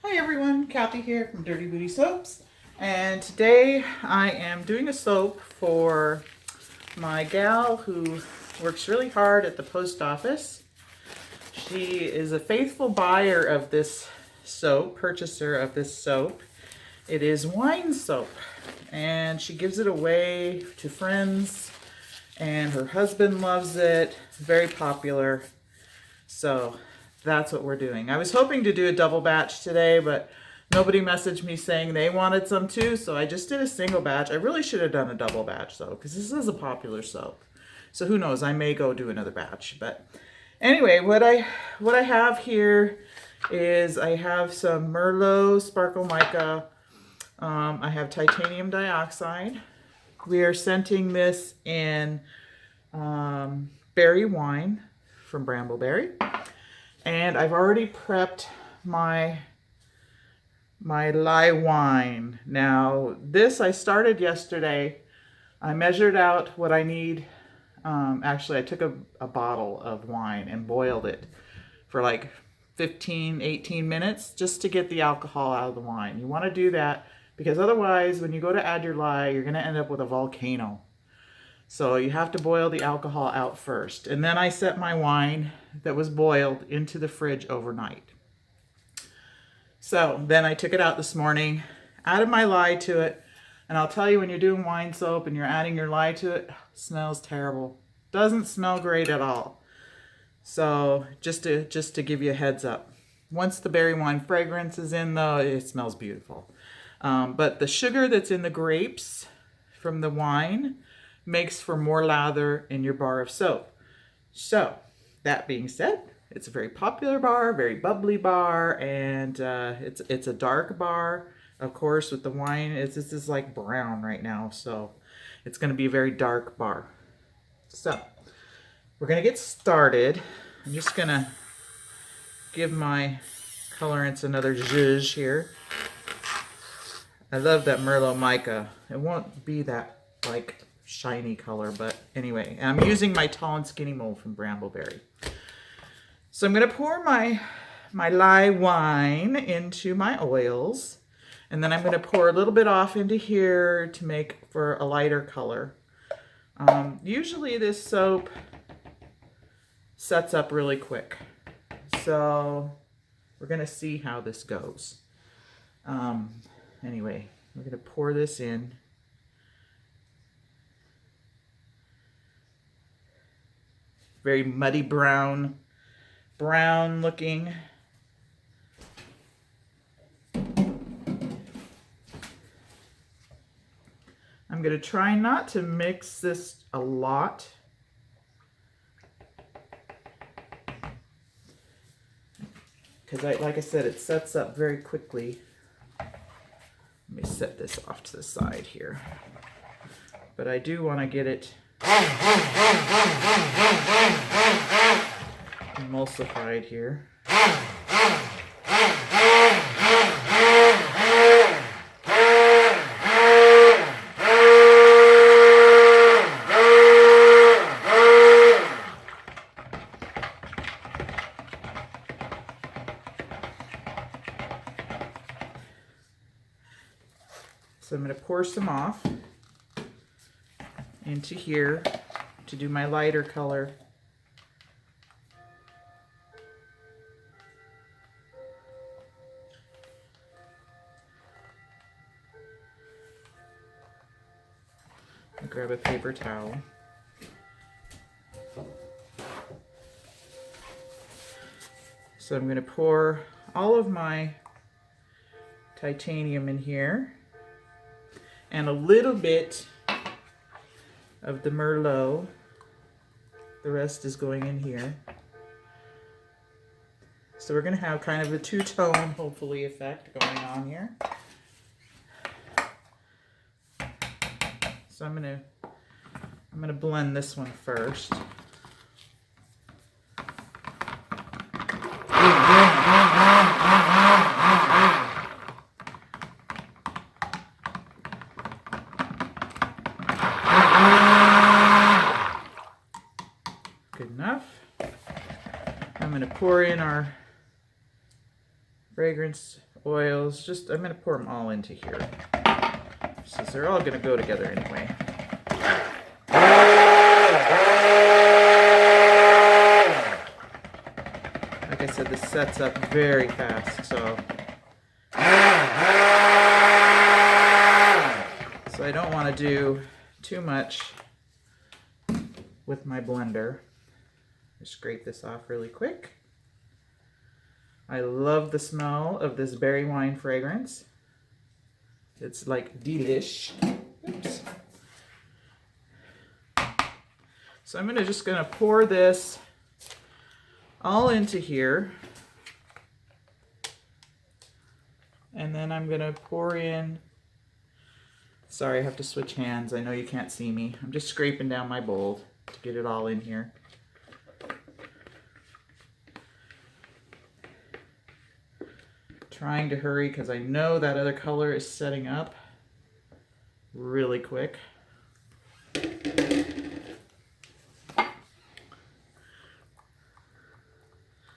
Hi everyone, Kathy here from Dirty Booty Soaps, and today I am doing a soap for my gal who works really hard at the post office. She is a faithful buyer of this soap, purchaser of this soap. It is wine soap, and she gives it away to friends, and her husband loves it. Very popular. So that's what we're doing. I was hoping to do a double batch today, but nobody messaged me saying they wanted some too, so I just did a single batch. I really should have done a double batch though, because this is a popular soap. So who knows, I may go do another batch. But anyway, what I have here is I have some Merlot Sparkle Mica. I have titanium dioxide. We are scenting this in berry wine from Brambleberry. And I've already prepped my lye wine. Now, this I started yesterday. I measured out what I need. Actually, I took a bottle of wine and boiled it for like 15, 18 minutes just to get the alcohol out of the wine. You want to do that because otherwise, when you go to add your lye, you're going to end up with a volcano. So you have to boil the alcohol out first. And then I set my wine that was boiled into the fridge overnight. So then I took it out this morning, added my lye to it. And I'll tell you, when you're doing wine soap and you're adding your lye to it, it smells terrible. Doesn't smell great at all. So just to give you a heads up. Once the berry wine fragrance is in though, it smells beautiful. But the sugar that's in the grapes from the wine makes for more lather in your bar of soap. So, that being said, it's a very popular bar, very bubbly bar, and it's a dark bar. Of course, with the wine, this is like brown right now, so it's going to be a very dark bar. So, we're going to get started. I'm just going to give my colorants another zhuzh here. I love that Merlot Mica. It won't be that like shiny color, but anyway, I'm using my tall and skinny mold from Brambleberry. So I'm going to pour my lye wine into my oils, and then I'm going to pour a little bit off into here to make for a lighter color. Usually this soap sets up really quick, so we're going to see how this goes. Anyway, we're going to pour this in. Very muddy brown looking. I'm going to try not to mix this a lot. Because like I said, it sets up very quickly. Let me set this off to the side here. But I do want to get it emulsified here. So I'm going to pour some off into here to do my lighter color. I'll grab a paper towel. So I'm going to pour all of my titanium in here and a little bit of the Merlot. The rest is going in here. So we're going to have kind of a two-tone, hopefully, effect going on here. So I'm going to blend this one first. Good enough. I'm going to pour in our fragrance oils. Just, I'm going to pour them all into here, since they're all going to go together anyway. Like I said, this sets up very fast, so I don't want to do too much with my blender. Just scrape this off really quick. I love the smell of this berry wine fragrance. It's like delish. Oops. So I'm just gonna pour this all into here. And then I'm gonna pour in, sorry, I have to switch hands. I know you can't see me. I'm just scraping down my bowl to get it all in here. Trying to hurry because I know that other color is setting up really quick.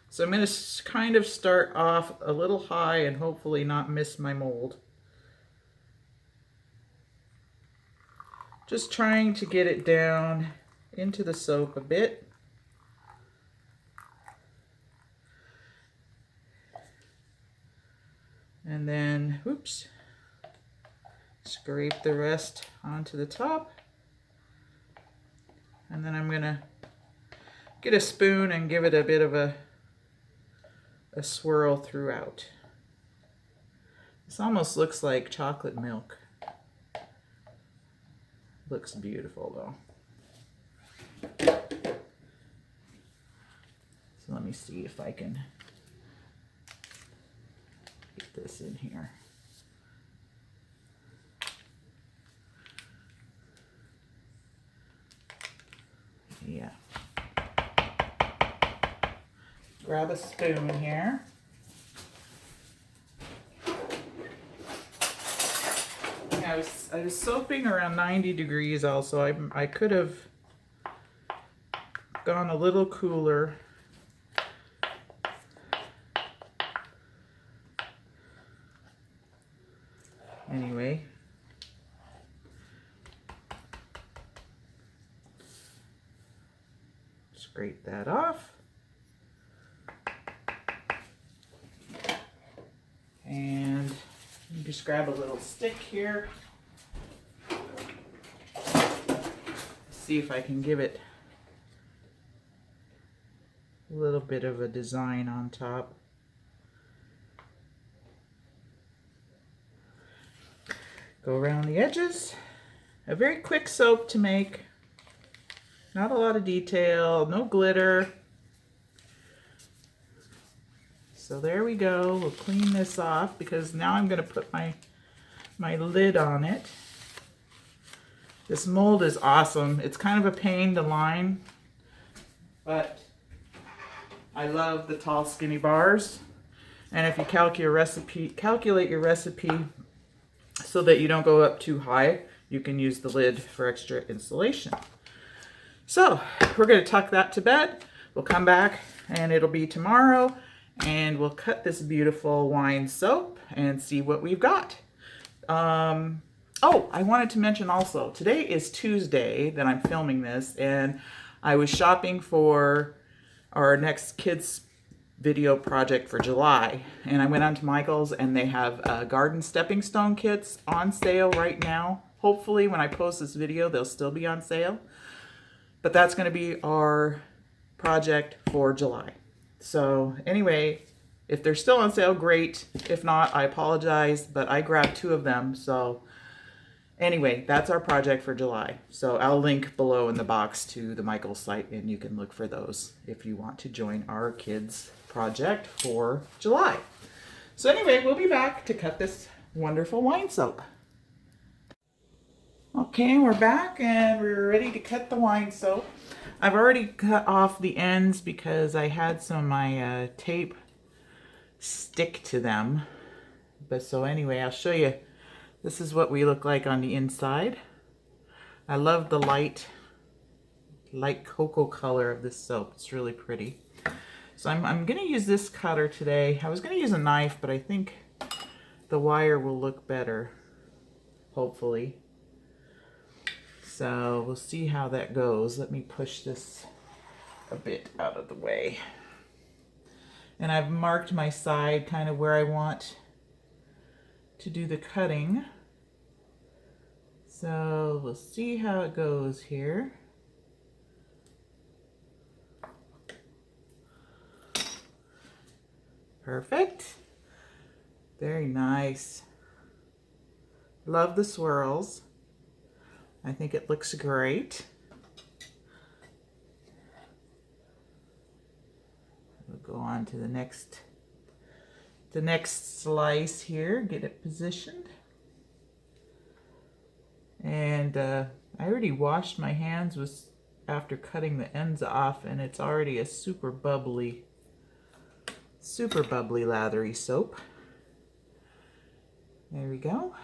So I'm going to kind of start off a little high and hopefully not miss my mold. Just trying to get it down into the soap a bit. And then, oops, scrape the rest onto the top. And then I'm gonna get a spoon and give it a bit of a swirl throughout. This almost looks like chocolate milk. Looks beautiful though. So let me see if I can get this in here. Yeah. Grab a spoon here. I was soaping around 90 degrees also. I could have gone a little cooler. Anyway. Scrape that off. And you just grab a little stick here. See if I can give it a little bit of a design on top. Go around the edges. A very quick soap to make. Not a lot of detail, no glitter. So there we go. We'll clean this off because now I'm going to put my lid on it. This mold is awesome. It's kind of a pain to line, but I love the tall skinny bars. And if you calculate your recipe so that you don't go up too high, you can use the lid for extra insulation. So we're going to tuck that to bed. We'll come back and it'll be tomorrow and we'll cut this beautiful wine soap and see what we've got. Oh, I wanted to mention also, today is Tuesday that I'm filming this, and I was shopping for our next kids video project for July, and I went on to Michael's and they have garden stepping stone kits on sale right now. Hopefully when I post this video they'll still be on sale, but that's going to be our project for July. So anyway, if they're still on sale, great. If not, I apologize, but I grabbed 2 of them. So anyway, that's our project for July. So I'll link below in the box to the Michael's site and you can look for those if you want to join our kids project for July. So anyway, we'll be back to cut this wonderful wine soap. Okay, we're back and we're ready to cut the wine soap. I've already cut off the ends because I had some of my tape stick to them. But so anyway, I'll show you. This is what we look like on the inside. I love the light cocoa color of this soap. It's really pretty. So I'm going to use this cutter today. I was going to use a knife, but I think the wire will look better, hopefully. So we'll see how that goes. Let me push this a bit out of the way. And I've marked my side kind of where I want to do the cutting. So we'll see how it goes here. Perfect. Very nice. Love the swirls. I think it looks great. We'll go on to the next slice here, get it positioned. And I already washed my hands after cutting the ends off, and it's already a super bubbly lathery soap. There we go.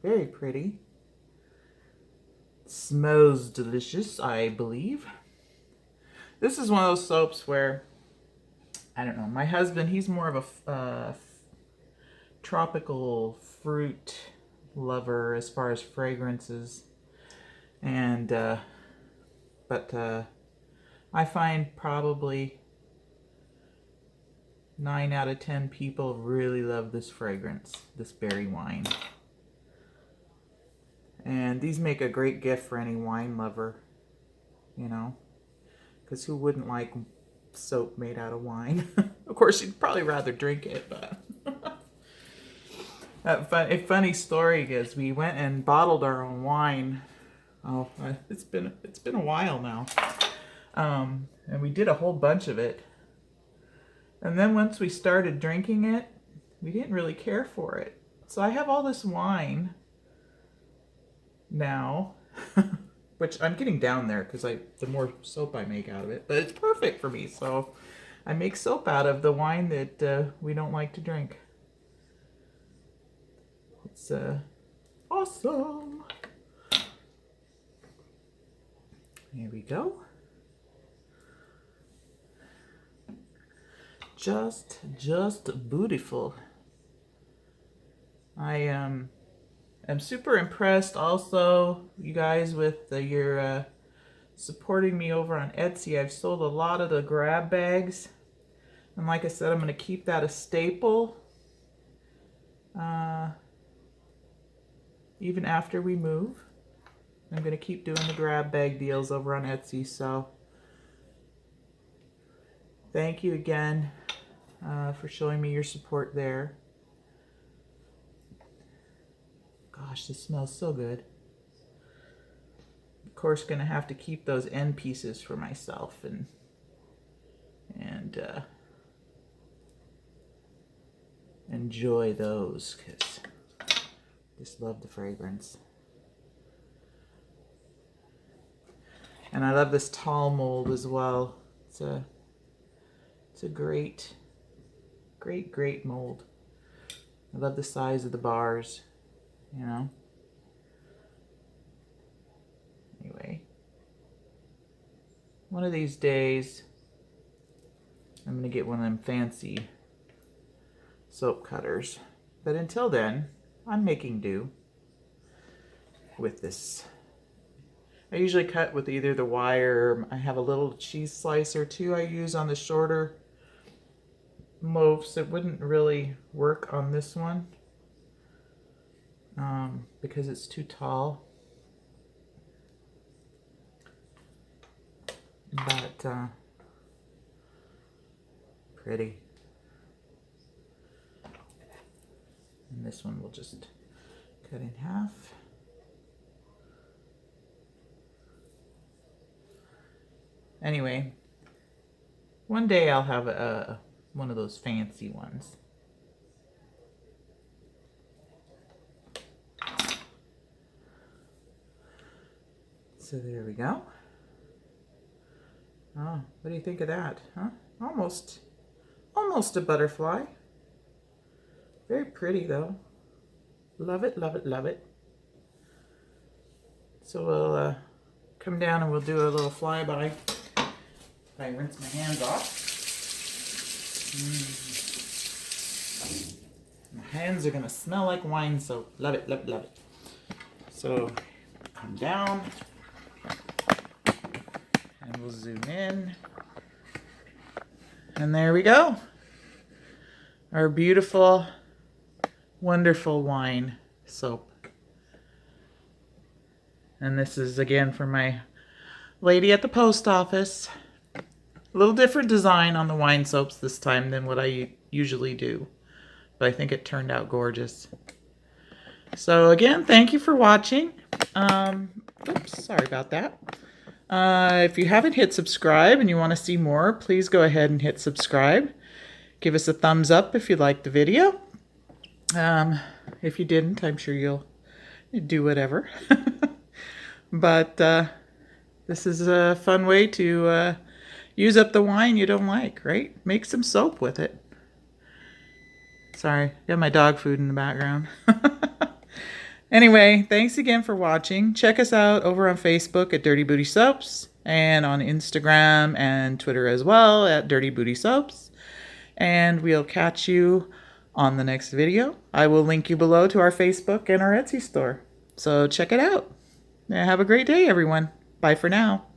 Very pretty. Smells delicious, I believe. This is one of those soaps where, I don't know, my husband, he's more of a tropical fruit lover as far as fragrances. And, but I find probably 9 out of 10 people really love this fragrance, this berry wine. And these make a great gift for any wine lover, you know, because who wouldn't like soap made out of wine? Of course, you'd probably rather drink it, but a funny story is we went and bottled our own wine. Oh, it's been a while now, and we did a whole bunch of it. And then once we started drinking it, we didn't really care for it. So I have all this wine now, which I'm getting down there because the more soap I make out of it, but it's perfect for me. So I make soap out of the wine that we don't like to drink. It's awesome. Here we go. Just beautiful. I am super impressed also, you guys, with your supporting me over on Etsy. I've sold a lot of the grab bags, and like I said, I'm going to keep that a staple even after we move. I'm going to keep doing the grab bag deals over on Etsy. So thank you again for showing me your support there. Gosh, this smells so good. Of course, gonna have to keep those end pieces for myself and enjoy those, because I just love the fragrance. And I love this tall mold as well. It's a great mold. I love the size of the bars, you know. Anyway, one of these days I'm gonna get one of them fancy soap cutters, but until then I'm making do with this. I usually cut with either the wire, or I have a little cheese slicer too I use on the shorter loaves. It wouldn't really work on this one because it's too tall. But pretty. And this one we'll just cut in half. Anyway, one day I'll have one of those fancy ones. So there we go. Oh, what do you think of that? Huh? Almost a butterfly. Very pretty though. Love it, love it, love it. So we'll come down and we'll do a little flyby. I rinse my hands off. Hands are gonna smell like wine soap. Love it, love it, love it. So come down and we'll zoom in. And there we go. Our beautiful, wonderful wine soap. And this is again for my lady at the post office. A little different design on the wine soaps this time than what I usually do. But I think it turned out gorgeous. So again, thank you for watching. Oops, sorry about that. If you haven't hit subscribe and you want to see more, please go ahead and hit subscribe. Give us a thumbs up if you liked the video. If you didn't, I'm sure you'll do whatever. But this is a fun way to use up the wine you don't like, right? Make some soap with it. Sorry, got my dog food in the background. Anyway, thanks again for watching. Check us out over on Facebook at Dirty Booty Soaps and on Instagram and Twitter as well at Dirty Booty Soaps. And we'll catch you on the next video. I will link you below to our Facebook and our Etsy store. So check it out. Have a great day, everyone. Bye for now.